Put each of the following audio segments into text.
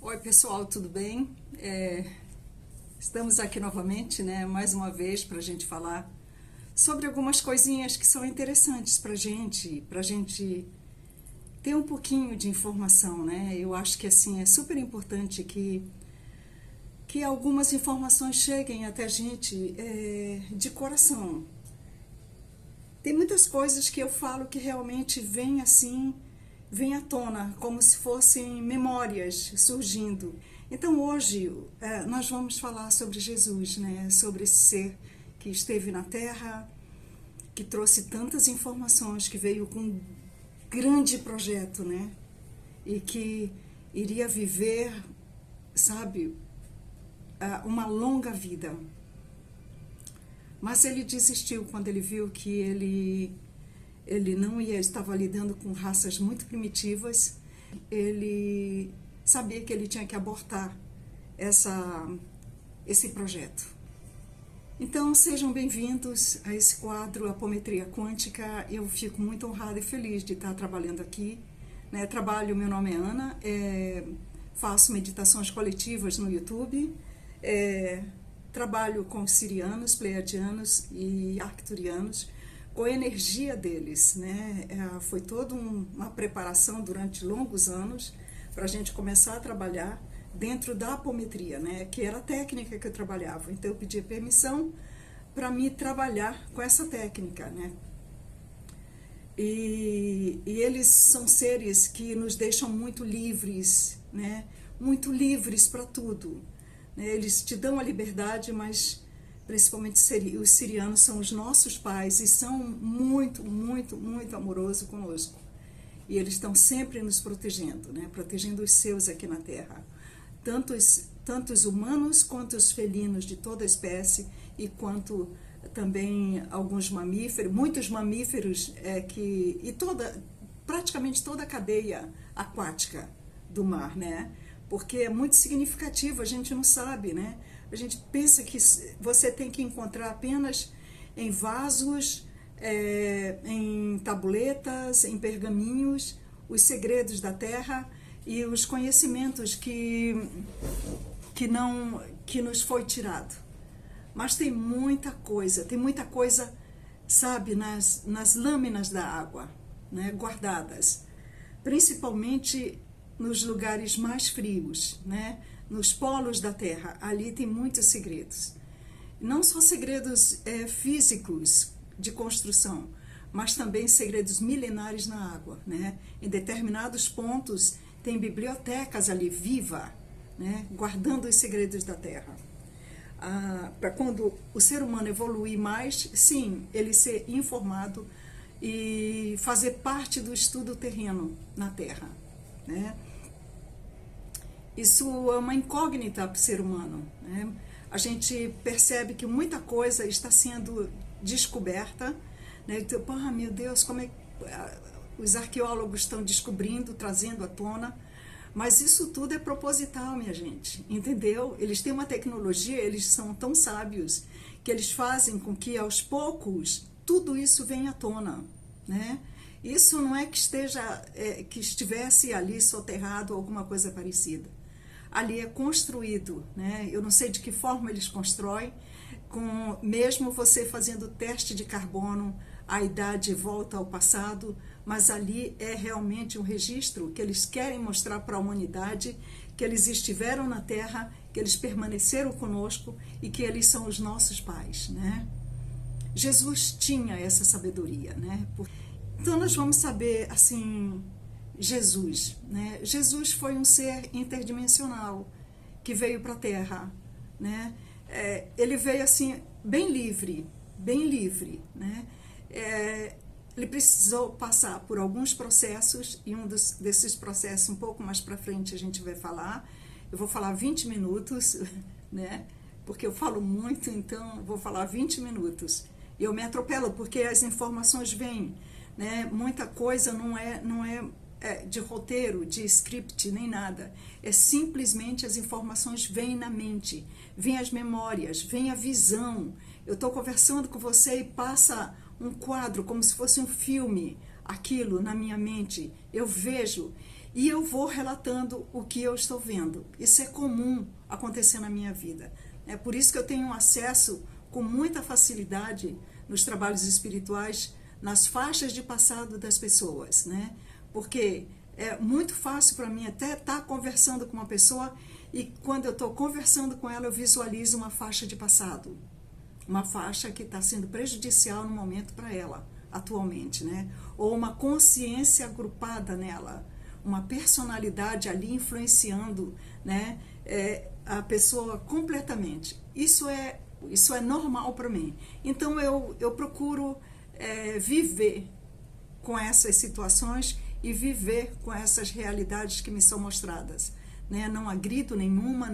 Oi pessoal, tudo bem? Estamos aqui novamente, né, mais uma vez para a gente falar sobre algumas coisinhas que são interessantes para gente ter um pouquinho de informação, né? Eu acho que assim é super importante que algumas informações cheguem até a gente de coração. Tem muitas coisas que eu falo que realmente vêm assim, vêm à tona, como se fossem memórias surgindo. Então hoje nós vamos falar sobre Jesus, né? Sobre esse ser que esteve na Terra, que trouxe tantas informações, que veio com um grande projeto, né? E que iria viver, sabe, uma longa vida. Mas ele desistiu quando ele viu que ele não estava lidando com raças muito primitivas. Ele sabia que ele tinha que abortar esse projeto. Então, sejam bem-vindos a esse quadro Apometria Quântica. Eu fico muito honrada e feliz de estar trabalhando aqui, né? Meu nome é Ana, faço meditações coletivas no YouTube, trabalho com sirianos, pleiadianos e arcturianos, com a energia deles, né? Foi toda uma preparação durante longos anos para a gente começar a trabalhar dentro da apometria, né? Que era a técnica que eu trabalhava. Então eu pedi permissão para me trabalhar com essa técnica, né? E eles são seres que nos deixam muito livres, né? Muito livres para tudo. Eles te dão a liberdade, mas principalmente os sirianos são os nossos pais e são muito, muito, muito amorosos conosco. E eles estão sempre nos protegendo, né? Protegendo os seus aqui na Terra. Tanto os humanos quanto os felinos de toda a espécie e quanto também alguns mamíferos, muitos mamíferos praticamente toda a cadeia aquática do mar, né? Porque é muito significativo, a gente não sabe, né? A gente pensa que você tem que encontrar apenas em vasos, em tabuletas, em pergaminhos, os segredos da Terra e os conhecimentos que nos foi tirado. Mas tem muita coisa, sabe, nas lâminas da água, né, guardadas, principalmente nos lugares mais frios, né? Nos polos da Terra, ali tem muitos segredos. Não só segredos físicos de construção, mas também segredos milenares na água, né? Em determinados pontos tem bibliotecas ali viva, né? Guardando os segredos da Terra. Para quando o ser humano evoluir mais, sim, ele ser informado e fazer parte do estudo terreno na Terra, né? Isso é uma incógnita para o ser humano, né? A gente percebe que muita coisa está sendo descoberta, né? Então, meu Deus, como é que os arqueólogos estão descobrindo, trazendo à tona, mas isso tudo é proposital, minha gente, entendeu? Eles têm uma tecnologia, eles são tão sábios que eles fazem com que aos poucos tudo isso venha à tona, né? Isso não é que estivesse ali soterrado ou alguma coisa parecida. Ali é construído, né? Eu não sei de que forma eles constroem, mesmo você fazendo teste de carbono, a idade volta ao passado, mas ali é realmente um registro que eles querem mostrar para a humanidade que eles estiveram na Terra, que eles permaneceram conosco e que eles são os nossos pais, né? Jesus tinha essa sabedoria, né? Então nós vamos saber, assim, Jesus, né? Jesus foi um ser interdimensional que veio para a Terra, né? Ele veio assim bem livre, né? Ele precisou passar por alguns processos e desses processos um pouco mais para frente a gente vai falar. Eu vou falar 20 minutos, né? Porque eu falo muito, então vou falar 20 minutos. E eu me atropelo porque as informações vêm, né? Muita coisa não é de roteiro, de script, nem nada. É simplesmente as informações vêm na mente, vêm as memórias, vem a visão. Eu estou conversando com você e passa um quadro, como se fosse um filme, aquilo na minha mente, eu vejo e eu vou relatando o que eu estou vendo. Isso é comum acontecer na minha vida. É por isso que eu tenho acesso com muita facilidade nos trabalhos espirituais, nas faixas de passado das pessoas, né? Porque é muito fácil para mim até estar conversando com uma pessoa e quando eu estou conversando com ela eu visualizo uma faixa de passado, uma faixa que está sendo prejudicial no momento para ela, atualmente, né? Ou uma consciência agrupada nela, uma personalidade ali influenciando, né? A pessoa completamente. Isso é normal para mim. Então eu procuro viver com essas situações e viver com essas realidades que me são mostradas, né? Não agrido nenhuma,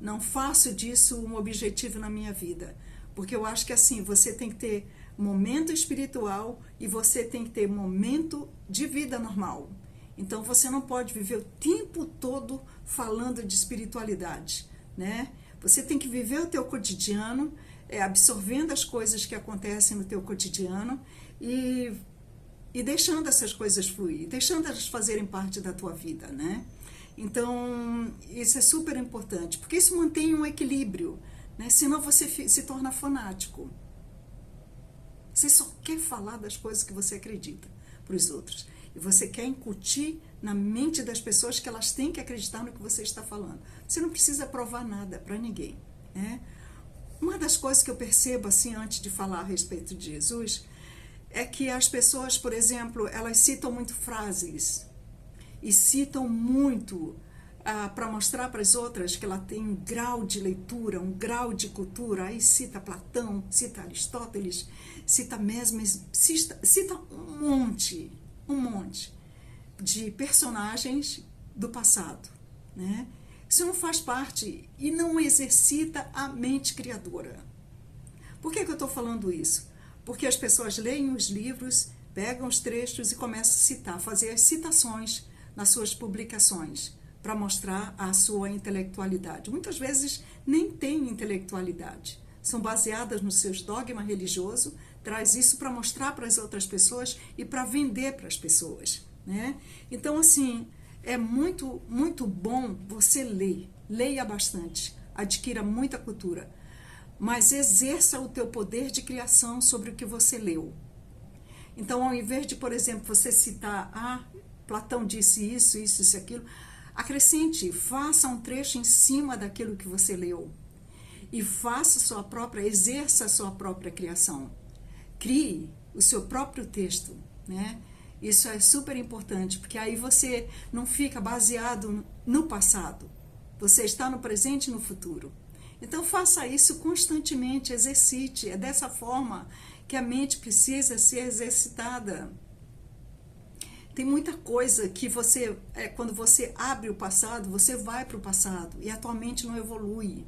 não faço disso um objetivo na minha vida, porque eu acho que assim, você tem que ter momento espiritual e você tem que ter momento de vida normal. Então você não pode viver o tempo todo falando de espiritualidade, né? Você tem que viver o teu cotidiano, absorvendo as coisas que acontecem no teu cotidiano e deixando essas coisas fluir, deixando elas fazerem parte da tua vida, né? Então, isso é super importante, porque isso mantém um equilíbrio, né? Senão você se torna fanático. Você só quer falar das coisas que você acredita para os outros. E você quer incutir na mente das pessoas que elas têm que acreditar no que você está falando. Você não precisa provar nada para ninguém, né? Uma das coisas que eu percebo, assim, antes de falar a respeito de Jesus, é que as pessoas, por exemplo, elas citam muito frases e citam muito para mostrar para as outras que ela tem um grau de leitura, um grau de cultura. Aí cita Platão, cita Aristóteles, cita Mesmes, cita um monte de personagens do passado, né? Isso não faz parte e não exercita a mente criadora. Por que eu estou falando isso? Porque as pessoas leem os livros, pegam os trechos e começam a citar, fazer as citações nas suas publicações, para mostrar a sua intelectualidade. Muitas vezes nem tem intelectualidade, são baseadas nos seus dogmas religiosos, traz isso para mostrar para as outras pessoas e para vender para as pessoas, né? Então, assim, é muito, muito bom você ler, leia bastante, adquira muita cultura, mas exerça o teu poder de criação sobre o que você leu. Então, ao invés de, por exemplo, você citar, Platão disse isso, isso, isso, aquilo, acrescente, faça um trecho em cima daquilo que você leu e faça exerça a sua própria criação. Crie o seu próprio texto, né? Isso é super importante, porque aí você não fica baseado no passado, você está no presente e no futuro. Então faça isso constantemente, exercite, é dessa forma que a mente precisa ser exercitada. Tem muita coisa que você, quando você abre o passado, você vai para o passado e atualmente não evolui.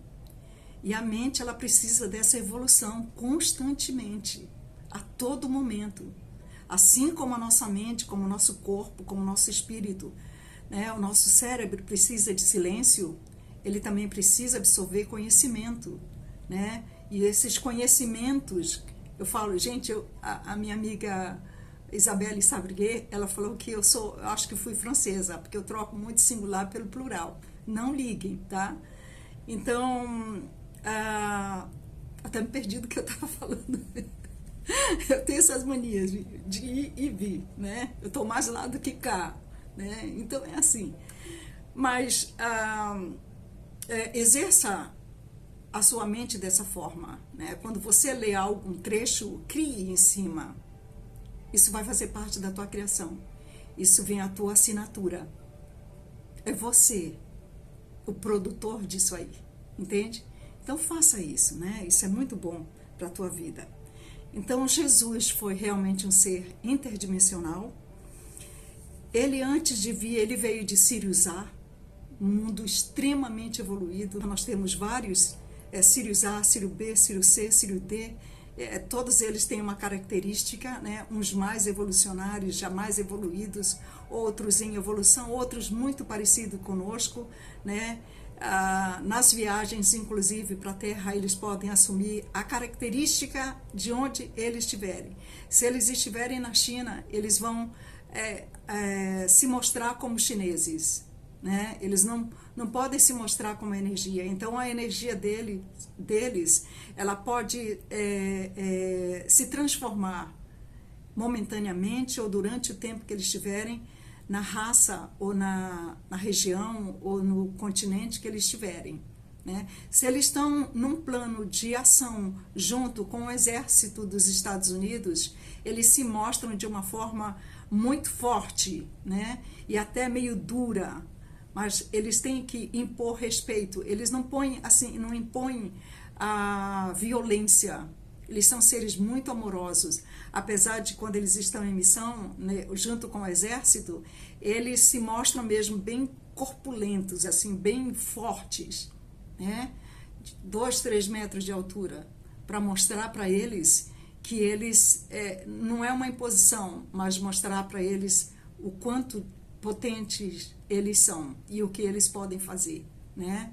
E a mente, ela precisa dessa evolução constantemente, a todo momento. Assim como a nossa mente, como o nosso corpo, como o nosso espírito, né? O nosso cérebro precisa de silêncio, ele também precisa absorver conhecimento, né? E esses conhecimentos, eu falo, gente, a minha amiga Isabelle Sabriguet, ela falou que eu acho que fui francesa, porque eu troco muito singular pelo plural. Não liguem, tá? Então, até me perdi do que eu estava falando. Eu tenho essas manias de ir e vir, né? Eu estou mais lá do que cá, né? Então é assim. Mas exerça a sua mente dessa forma, né? Quando você lê algum trecho, crie em cima. Isso vai fazer parte da tua criação. Isso vem a tua assinatura. É você o produtor disso aí, entende? Então faça isso, né? Isso é muito bom para a tua vida. Então Jesus foi realmente um ser interdimensional. Ele, antes de vir, ele veio de Sirius A, um mundo extremamente evoluído. Nós temos vários, Sirius A, Sirius B, Sirius C, Sirius D. Todos eles têm uma característica, né? Uns mais evolucionários, já mais evoluídos, outros em evolução, outros muito parecidos conosco, né? nas viagens, inclusive para a Terra, eles podem assumir a característica de onde eles estiverem. Se eles estiverem na China, eles vão se mostrar como chineses, né? Eles não podem se mostrar como energia. Então a energia deles ela pode se transformar momentaneamente ou durante o tempo que eles estiverem na raça ou na região ou no continente que eles estiverem, né? Se eles estão num plano de ação junto com o exército dos Estados Unidos, eles se mostram de uma forma muito forte, né? E até meio dura, mas eles têm que impor respeito. Eles não impõem a violência. Eles são seres muito amorosos, apesar de quando eles estão em missão, né, junto com o exército, eles se mostram mesmo bem corpulentos, assim, bem fortes, né? 2, 3 metros de altura, para mostrar para eles que eles, não é uma imposição, mas mostrar para eles o quanto potentes eles são e o que eles podem fazer, né?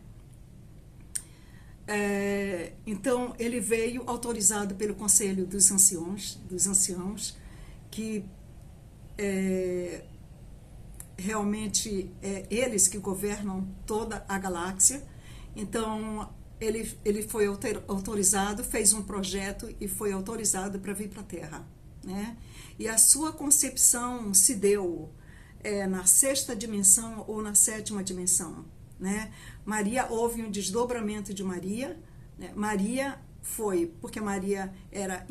Então ele veio autorizado pelo Conselho dos Anciãos, que realmente eles que governam toda a galáxia. Então ele foi autorizado, fez um projeto e foi autorizado para vir para a Terra, né? E a sua concepção se deu na 6ª dimensão ou na 7ª dimensão, né? Maria, houve um desdobramento de Maria, né? Maria foi, porque Maria era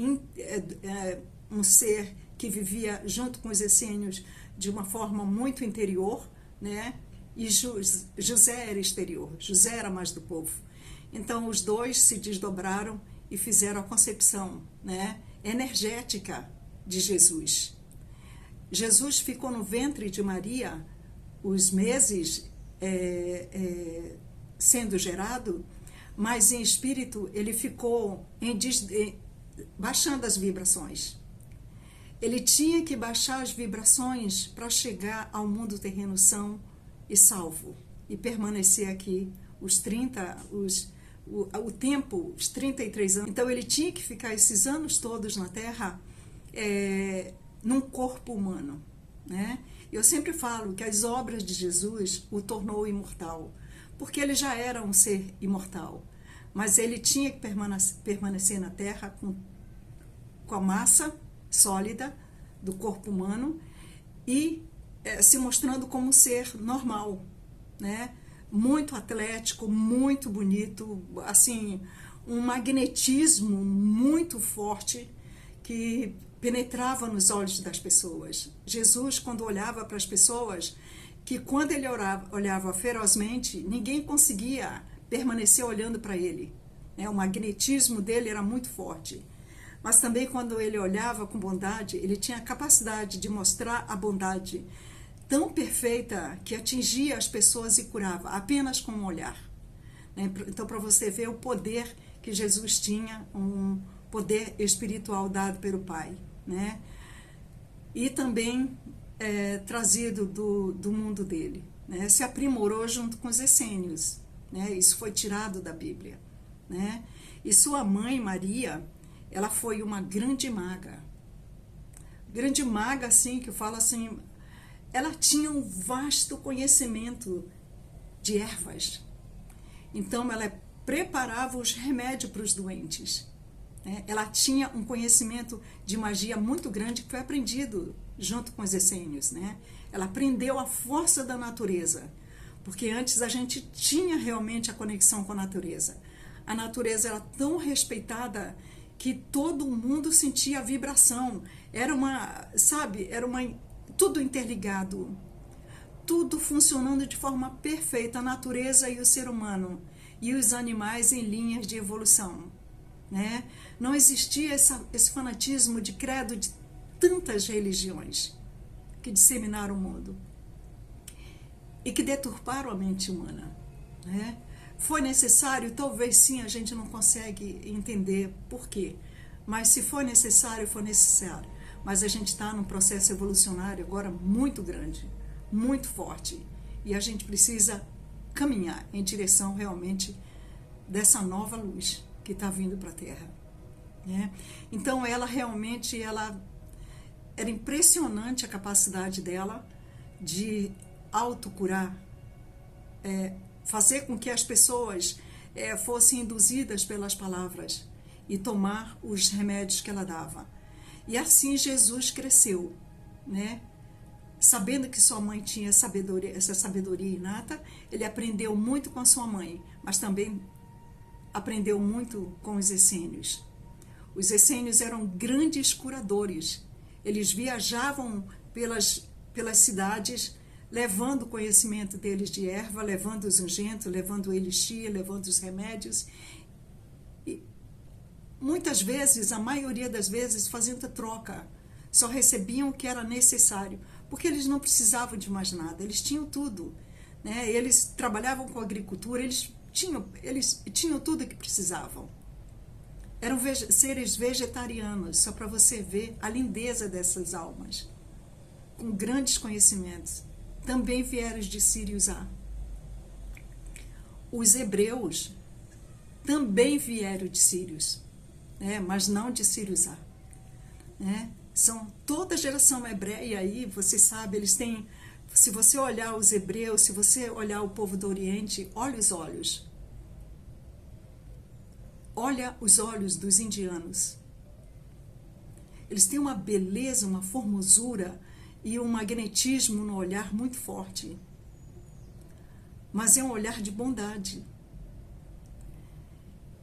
um ser que vivia junto com os essênios de uma forma muito interior, né? E José era exterior, José era mais do povo. Então os dois se desdobraram e fizeram a concepção, né, energética de Jesus. Jesus ficou no ventre de Maria os meses sendo gerado, mas em espírito ele ficou baixando as vibrações. Ele tinha que baixar as vibrações para chegar ao mundo terreno são e salvo e permanecer aqui os 33 anos. Então ele tinha que ficar esses anos todos na Terra num corpo humano, né? Eu sempre falo que as obras de Jesus o tornou imortal, porque ele já era um ser imortal, mas ele tinha que permanecer na Terra com a massa sólida do corpo humano e se mostrando como um ser normal, né? Muito atlético, muito bonito, assim, um magnetismo muito forte que penetrava nos olhos das pessoas. Jesus, quando olhava para as pessoas, que quando ele olhava ferozmente, ninguém conseguia permanecer olhando para ele, né? O magnetismo dele era muito forte. Mas também quando ele olhava com bondade, ele tinha a capacidade de mostrar a bondade tão perfeita que atingia as pessoas e curava, apenas com um olhar, né? Então, para você ver o poder que Jesus tinha, um poder espiritual dado pelo Pai, né? E também trazido do mundo dele, né? Se aprimorou junto com os essênios, né? Isso foi tirado da Bíblia, né? E sua mãe, Maria, ela foi uma grande maga, assim, que eu falo assim, ela tinha um vasto conhecimento de ervas. Então, ela preparava os remédios para os doentes, né? Ela tinha um conhecimento de magia muito grande que foi aprendido junto com os essênios, né? Ela aprendeu a força da natureza, porque antes a gente tinha realmente a conexão com a natureza. A natureza era tão respeitada que todo mundo sentia a vibração. Era tudo interligado, tudo funcionando de forma perfeita, a natureza e o ser humano, e os animais em linhas de evolução, né? Não existia esse fanatismo de credo de tantas religiões que disseminaram o mundo e que deturparam a mente humana, né? Foi necessário, talvez sim, a gente não consegue entender por quê, mas se foi necessário, foi necessário. Mas a gente está num processo evolucionário agora muito grande, muito forte, e a gente precisa caminhar em direção realmente dessa nova luz que está vindo para a Terra, né? Então ela realmente, era impressionante a capacidade dela de autocurar, fazer com que as pessoas fossem induzidas pelas palavras e tomar os remédios que ela dava. E assim Jesus cresceu, né? Sabendo que sua mãe tinha essa sabedoria inata, ele aprendeu muito com a sua mãe, mas também aprendeu muito com os essênios. Os essênios eram grandes curadores. Eles viajavam pelas cidades, levando o conhecimento deles de erva, levando os unguentos, levando o elixir, levando os remédios. E muitas vezes, a maioria das vezes, faziam troca. Só recebiam o que era necessário, porque eles não precisavam de mais nada, eles tinham tudo, né? Eles trabalhavam com agricultura, eles tinham tudo o que precisavam. Eram seres vegetarianos, só para você ver a lindeza dessas almas, com grandes conhecimentos. Também vieram de Sirius A. Os hebreus também vieram de Sirius, né? Mas não de Sirius A, né? São toda a geração hebreia aí, você sabe, eles têm, se você olhar os hebreus, se você olhar o povo do Oriente, olha os olhos. Olha os olhos dos indianos. Eles têm uma beleza, uma formosura e um magnetismo no olhar muito forte. Mas é um olhar de bondade.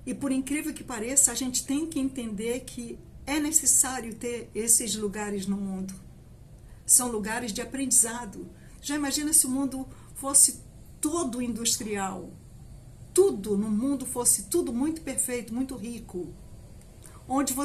E por incrível que pareça, a gente tem que entender que é necessário ter esses lugares no mundo. São lugares de aprendizado. Já imagina se o mundo fosse todo industrial? Tudo no mundo fosse tudo muito perfeito, muito rico. Onde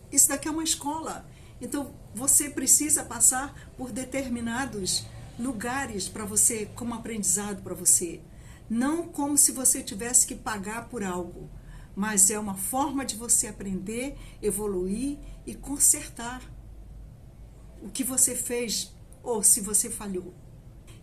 isso daqui é uma escola. Então você precisa passar por determinados lugares para você, como aprendizado para você. Não como se você tivesse que pagar por algo, mas é uma forma de você aprender, evoluir e consertar o que você fez ou se você falhou.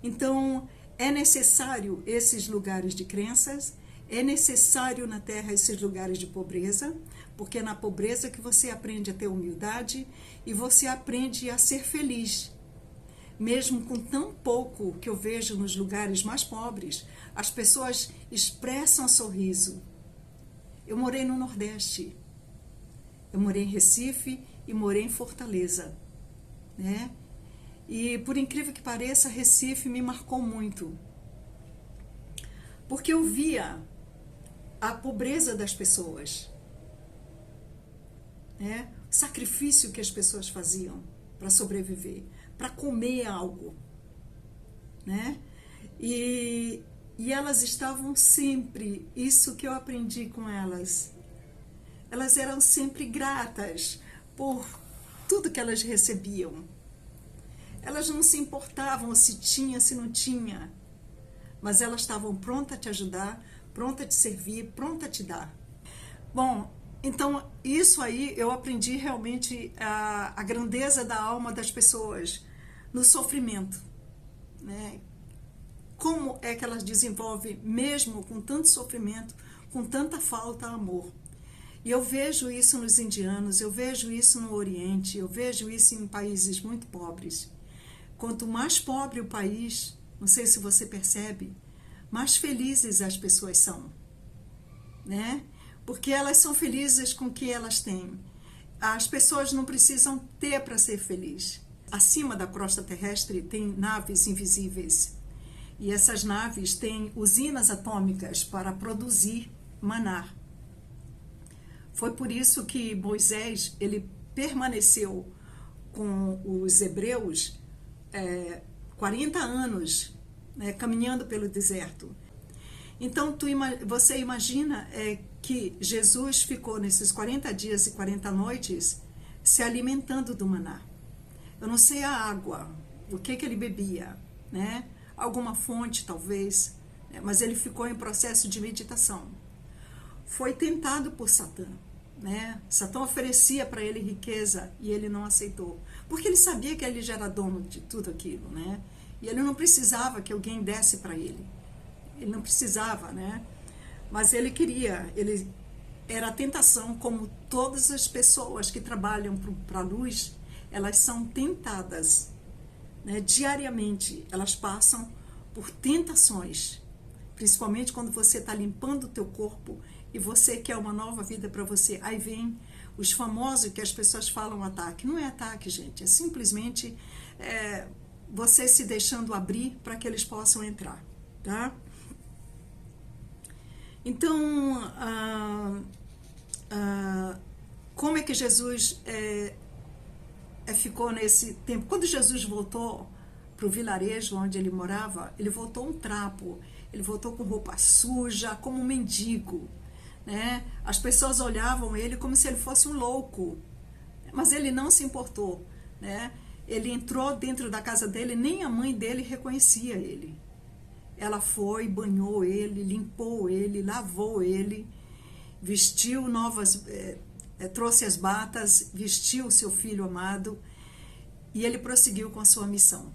Então, é necessário esses lugares de crenças, é necessário na Terra esses lugares de pobreza, porque é na pobreza que você aprende a ter humildade e você aprende a ser feliz. Mesmo com tão pouco que eu vejo nos lugares mais pobres, as pessoas expressam sorriso. Eu morei no Nordeste, eu morei em Recife e morei em Fortaleza, né? E por incrível que pareça, Recife me marcou muito, porque eu via a pobreza das pessoas, né? O sacrifício que as pessoas faziam para sobreviver, para comer algo, né? E elas estavam sempre, isso que eu aprendi com elas eram sempre gratas por tudo que elas recebiam. Elas não se importavam se tinha, se não tinha, mas elas estavam prontas a te ajudar, prontas a te servir, prontas a te dar. Bom, então isso aí eu aprendi realmente a grandeza da alma das pessoas no sofrimento, né? Como é que elas desenvolvem, mesmo com tanto sofrimento, com tanta falta, amor. E eu vejo isso nos indianos, eu vejo isso no Oriente, eu vejo isso em países muito pobres. Quanto mais pobre o país, não sei se você percebe, mais felizes as pessoas são, né? Porque elas são felizes com o que elas têm. As pessoas não precisam ter para ser felizes. Acima da crosta terrestre tem naves invisíveis. E essas naves têm usinas atômicas para produzir maná. Foi por isso que Moisés, ele permaneceu com os hebreus 40 anos, né, caminhando pelo deserto. Então, você imagina que Jesus ficou nesses 40 dias e 40 noites se alimentando do maná. Eu não sei a água, o que ele bebia, né? Alguma fonte talvez, né? Mas ele ficou em processo de meditação. Foi tentado por Satã, né? Satã oferecia para ele riqueza e ele não aceitou, porque ele sabia que ele já era dono de tudo aquilo, né? E ele não precisava que alguém desse para ele. ele não precisava, né? Mas ele queria, era a tentação, como todas as pessoas que trabalham para a luz, elas são tentadas, né? Diariamente, elas passam por tentações, principalmente quando você está limpando o teu corpo e você quer uma nova vida para você. Aí vem os famosos que as pessoas falam ataque. Não é ataque, gente, é simplesmente você se deixando abrir para que eles possam entrar, tá? Então, como é que Jesus ficou nesse tempo? Quando Jesus voltou para o vilarejo onde ele morava, ele voltou um trapo, ele voltou com roupa suja, como um mendigo, né? As pessoas olhavam ele como se ele fosse um louco, mas ele não se importou, né? Ele entrou dentro da casa dele, nem a mãe dele reconhecia ele. Ela foi, banhou ele, limpou ele, lavou ele, vestiu novas, trouxe as batas, vestiu o seu filho amado e ele prosseguiu com a sua missão.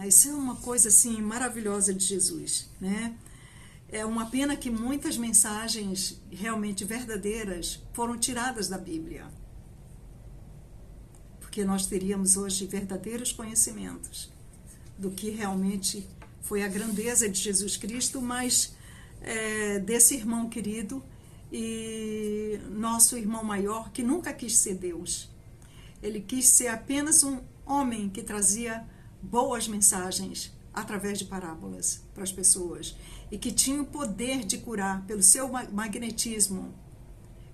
Isso é uma coisa assim maravilhosa de Jesus, né? É uma pena que muitas mensagens realmente verdadeiras foram tiradas da Bíblia, porque nós teríamos hoje verdadeiros conhecimentos do que realmente foi a grandeza de Jesus Cristo, mas desse irmão querido e nosso irmão maior, que nunca quis ser Deus. Ele quis ser apenas um homem que trazia boas mensagens através de parábolas para as pessoas e que tinha o poder de curar pelo seu magnetismo,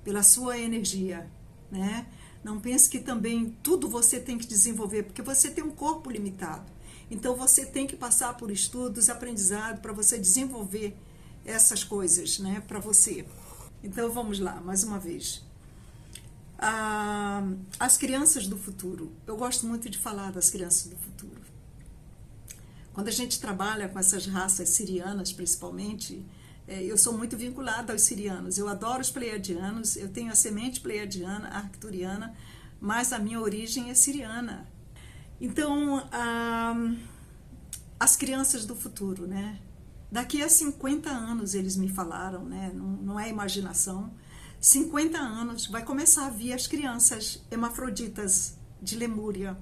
pela sua energia, né? Não pense que também tudo você tem que desenvolver, porque você tem um corpo limitado. Então você tem que passar por estudos, aprendizado, para você desenvolver essas coisas, né, para você. Então vamos lá, mais uma vez. As crianças do futuro. Eu gosto muito de falar das crianças do futuro. Quando a gente trabalha com essas raças sirianas, principalmente, eu sou muito vinculada aos sirianos. Eu adoro os pleiadianos, eu tenho a semente pleiadiana, arcturiana, mas a minha origem é siriana. Então, as crianças do futuro, né? Daqui a 50 anos, eles me falaram, né? Não é imaginação. 50 anos vai começar a vir as crianças hermafroditas de Lemúria.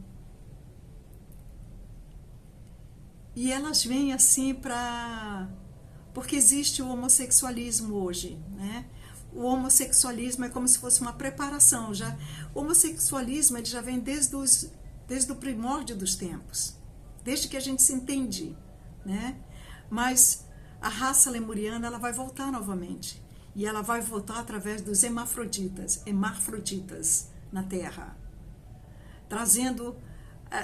E elas vêm assim porque existe o homossexualismo hoje, né? O homossexualismo é como se fosse uma preparação. O homossexualismo ele já vem desde o primórdio dos tempos, desde que a gente se entende, né? Mas a raça lemuriana ela vai voltar novamente e ela vai voltar através dos hermafroditas na Terra, trazendo.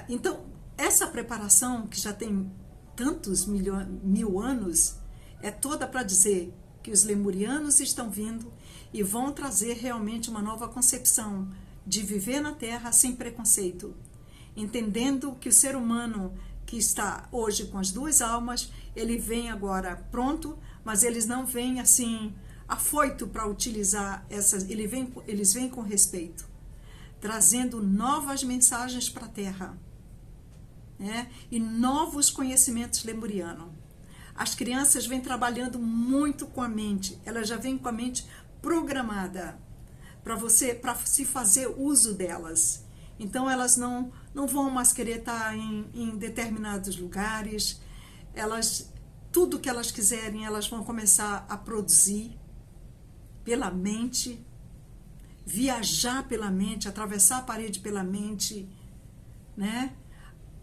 Então essa preparação que já tem tantos mil anos é toda para dizer que os lemurianos estão vindo e vão trazer realmente uma nova concepção de viver na Terra sem preconceito, entendendo que o ser humano que está hoje com as duas almas, ele vem agora pronto, mas eles não vêm assim afoito para utilizar eles vêm com respeito, trazendo novas mensagens para a Terra, né? E novos conhecimentos lemurianos. As crianças vêm trabalhando muito com a mente, elas já vêm com a mente programada para se fazer uso delas. Então elas não vão mais querer estar em determinados lugares, tudo que elas quiserem, elas vão começar a produzir pela mente, viajar pela mente, atravessar a parede pela mente, né?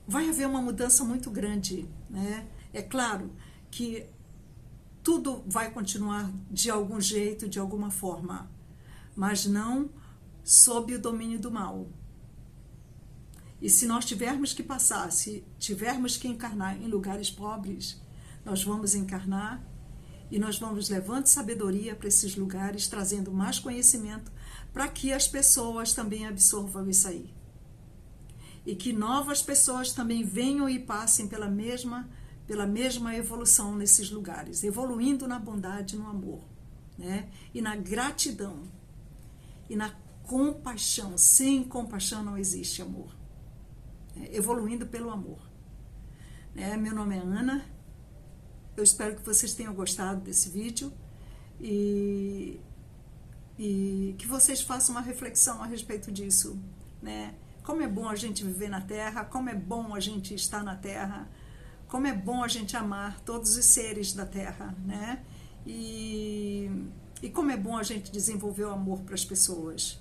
Vai haver uma mudança muito grande, né? É claro que tudo vai continuar de algum jeito, de alguma forma, mas não sob o domínio do mal. E se nós tivermos que passar, se tivermos que encarnar em lugares pobres, nós vamos encarnar e nós vamos levando sabedoria para esses lugares, trazendo mais conhecimento para que as pessoas também absorvam isso aí. E que novas pessoas também venham e passem pela mesma evolução nesses lugares, evoluindo na bondade e no amor, né? E na gratidão, e na compaixão. Sem compaixão não existe amor. Evoluindo pelo amor. Meu nome é Ana, eu espero que vocês tenham gostado desse vídeo e que vocês façam uma reflexão a respeito disso, né? Como é bom a gente viver na Terra, como é bom a gente estar na Terra, como é bom a gente amar todos os seres da Terra, né? E como é bom a gente desenvolver o amor para as pessoas,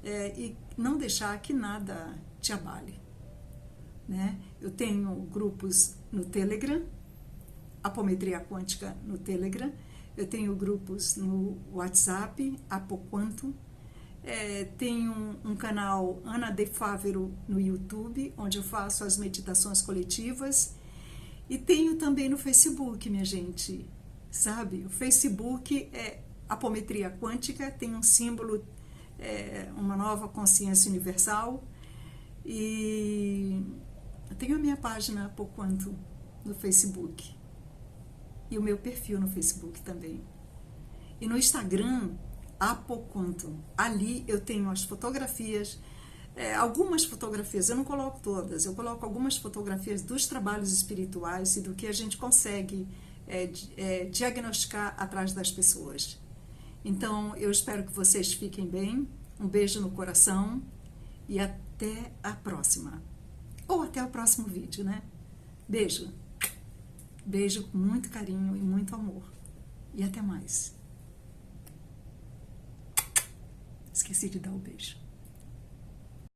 e não deixar que nada te abale, né? Eu tenho grupos no Telegram, Apometria Quântica no Telegram, eu tenho grupos no WhatsApp, Apoquanto, tenho um canal Ana de Fávero no YouTube, onde eu faço as meditações coletivas, e tenho também no Facebook, minha gente, sabe? O Facebook é Apometria Quântica, tem um símbolo, uma nova consciência universal, e eu tenho a minha página Apoquanto no Facebook, e o meu perfil no Facebook também. E no Instagram, Apoquanto. Ali eu tenho as fotografias, algumas fotografias, eu não coloco todas, eu coloco algumas fotografias dos trabalhos espirituais e do que a gente consegue diagnosticar atrás das pessoas. Então, eu espero que vocês fiquem bem, um beijo no coração e até a próxima. Ou até o próximo vídeo, né? Beijo. Beijo com muito carinho e muito amor. E até mais. Esqueci de dar o beijo.